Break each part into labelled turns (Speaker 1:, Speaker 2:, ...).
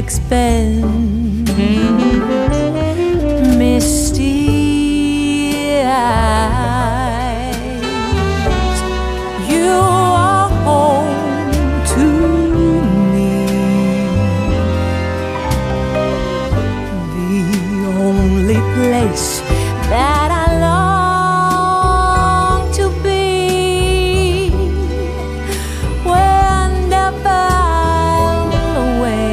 Speaker 1: expend misty eyes. You are home to me, the only place that I long to be, whenever I'm away.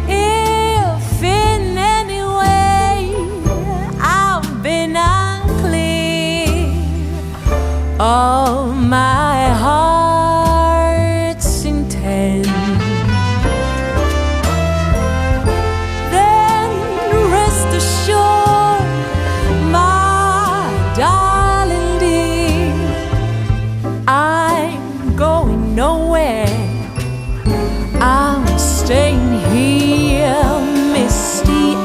Speaker 1: If in any way I've been unclear of my heart's intent, then rest assured, my darling dear, I'm going nowhere. I'm staying here, misty-eyed.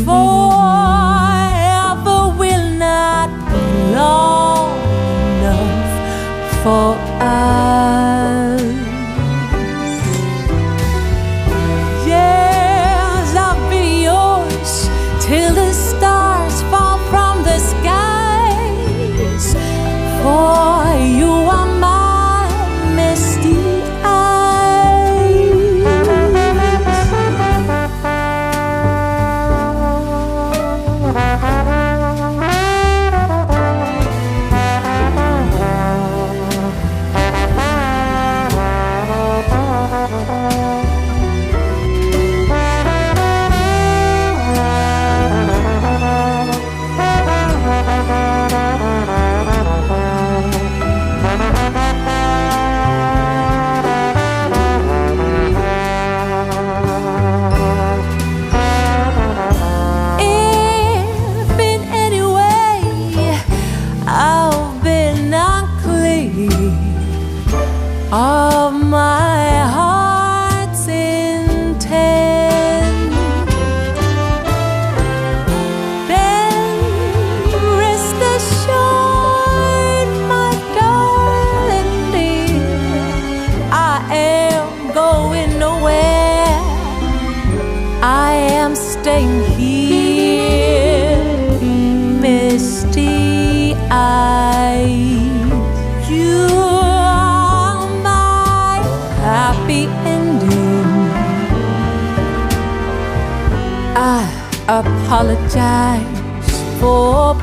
Speaker 1: Forever will not be long enough for us. Yes, I'll be yours till the stars fall from the skies. For you are my misty If in any way I've been unclear of my heart's intent, then rest assured, my darling dear, I am going nowhere. I am staying here, misty-eyed. You are my happy ending. I apologize for